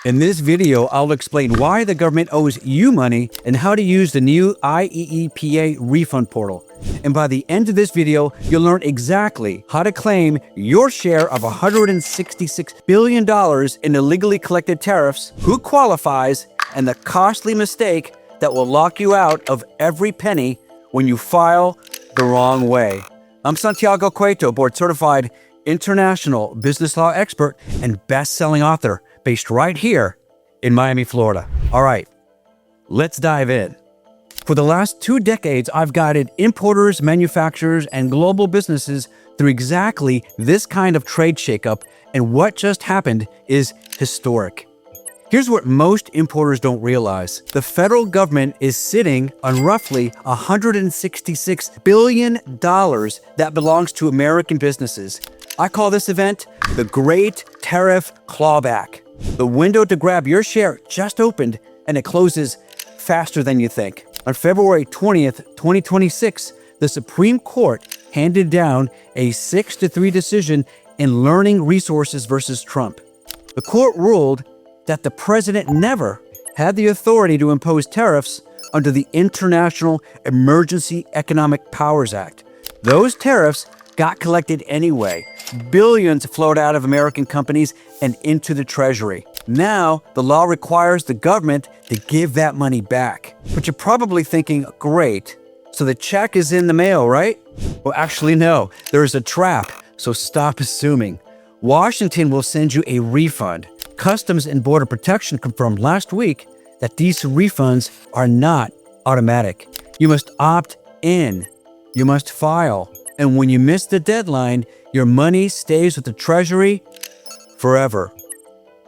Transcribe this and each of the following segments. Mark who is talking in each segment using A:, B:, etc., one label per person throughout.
A: In this video, I'll explain why the government owes you money and how to use the new IEEPA refund portal. And by the end of this video, you'll learn exactly how to claim your share of $166 billion in illegally collected tariffs, who qualifies, and the costly mistake that will lock you out of every penny when you file the wrong way. I'm Santiago Cueto, board-certified international business law expert and best-selling author based right here in Miami, Florida. All right, let's dive in. For the last 2 decades, I've guided importers, manufacturers, and global businesses through exactly this kind of trade shakeup, and what just happened is historic. Here's what most importers don't realize. The federal government is sitting on roughly $166 billion that belongs to American businesses. I call this event the Great Tariff Clawback. The window to grab your share just opened, and it closes faster than you think. On February 20th, 2026, the Supreme Court handed down a 6-3 decision in Learning Resources versus Trump. The court ruled that the president never had the authority to impose tariffs under the International Emergency Economic Powers Act. Those tariffs got collected anyway. Billions flowed out of American companies and into the Treasury. Now, the law requires the government to give that money back. But you're probably thinking, great, so the check is in the mail, right? Well, actually, no. There is a trap, so stop assuming. Washington will send you a refund. Customs and Border Protection confirmed last week that these refunds are not automatic. You must opt in. You must file. And when you miss the deadline, your money stays with the Treasury forever.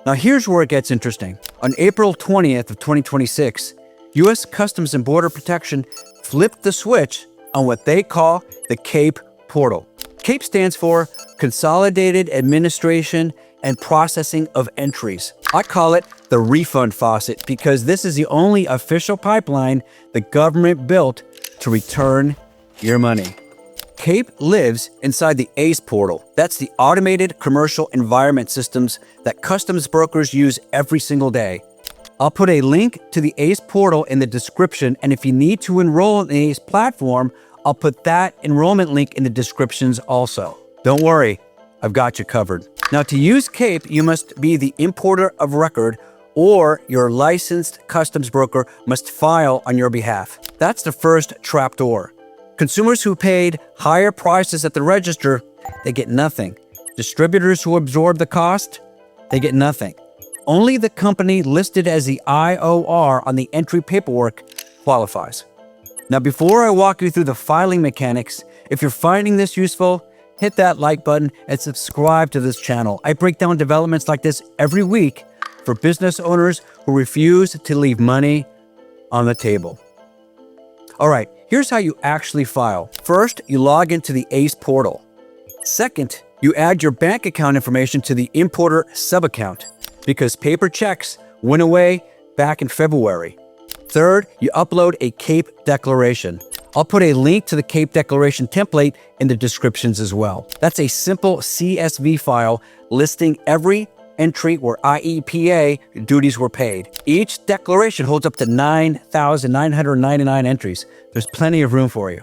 A: Now here's where it gets interesting. On April 20th of 2026, U.S. Customs and Border Protection flipped the switch on what they call the CAPE portal. CAPE stands for Consolidated Administration and Processing of Entries. I call it the refund faucet because this is the only official pipeline the government built to return your money. CAPE lives inside the ACE portal. That's the automated commercial environment systems that customs brokers use every single day. I'll put a link to the ACE portal in the description, and if you need to enroll in the ACE platform, I'll put that enrollment link in the descriptions also. Don't worry, I've got you covered. Now, to use CAPE, you must be the importer of record, or your licensed customs broker must file on your behalf. That's the first trapdoor. Consumers who paid higher prices at the register, they get nothing. Distributors who absorb the cost, they get nothing. Only the company listed as the IOR on the entry paperwork qualifies. Now, before I walk you through the filing mechanics, if you're finding this useful, hit that like button and subscribe to this channel. I break down developments like this every week for business owners who refuse to leave money on the table. All right, here's how you actually file. First, you log into the ACE portal. Second, you add your bank account information to the importer subaccount because paper checks went away back in February. Third, you upload a CAPE declaration. I'll put a link to the CAPE declaration template in the descriptions as well. That's a simple CSV file listing every entry where IEPA duties were paid. Each declaration holds up to 9,999 entries. There's plenty of room for you.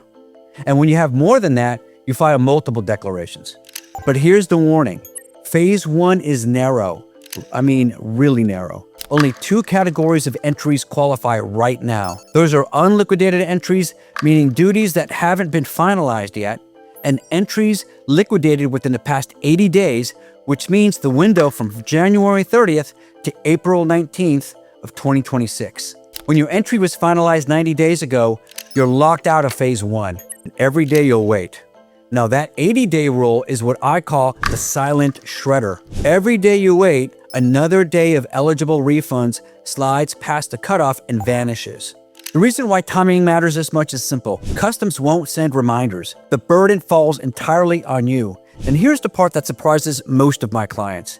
A: And when you have more than that, you file multiple declarations. But here's the warning. Phase 1 is narrow. I mean, really narrow. Only 2 categories of entries qualify right now. Those are unliquidated entries, meaning duties that haven't been finalized yet, and entries liquidated within the past 80 days, which means the window from January 30th to April 19th of 2026. When your entry was finalized 90 days ago, you're locked out of phase 1, and every day you'll wait. Now that 80-day rule is what I call the silent shredder. Every day you wait, another day of eligible refunds slides past the cutoff and vanishes. The reason why timing matters this much is simple. Customs won't send reminders. The burden falls entirely on you. And here's the part that surprises most of my clients.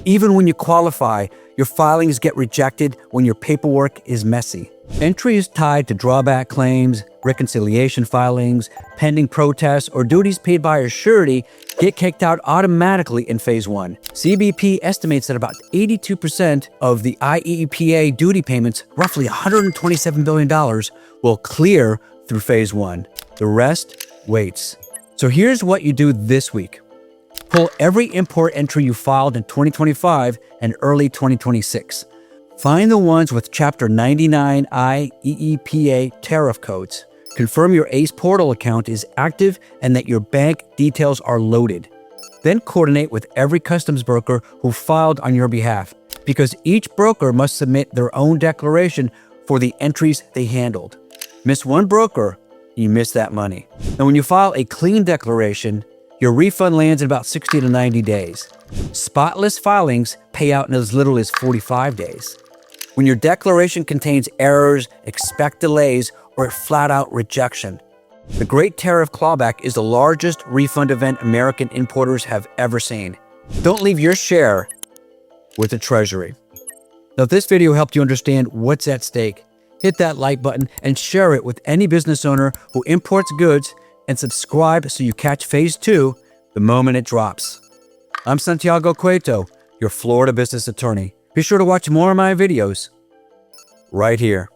A: Even when you qualify, your filings get rejected when your paperwork is messy. Entries tied to drawback claims, reconciliation filings, pending protests, or duties paid by a surety get kicked out automatically in Phase 1. CBP estimates that about 82% of the IEEPA duty payments, roughly $127 billion, will clear through Phase 1. The rest waits. So here's what you do this week. Pull every import entry you filed in 2025 and early 2026. Find the ones with Chapter 99 IEEPA tariff codes. Confirm your ACE portal account is active and that your bank details are loaded. Then coordinate with every customs broker who filed on your behalf, because each broker must submit their own declaration for the entries they handled. Miss one broker, you miss that money. And when you file a clean declaration, your refund lands in about 60 to 90 days. Spotless filings pay out in as little as 45 days. When your declaration contains errors, expect delays, or flat-out rejection. The Great Tariff Clawback is the largest refund event American importers have ever seen. Don't leave your share with the Treasury. Now, if this video helped you understand what's at stake, hit that like button and share it with any business owner who imports goods, and subscribe so you catch Phase 2 the moment it drops. I'm Santiago Cueto, your Florida business attorney. Be sure to watch more of my videos right here.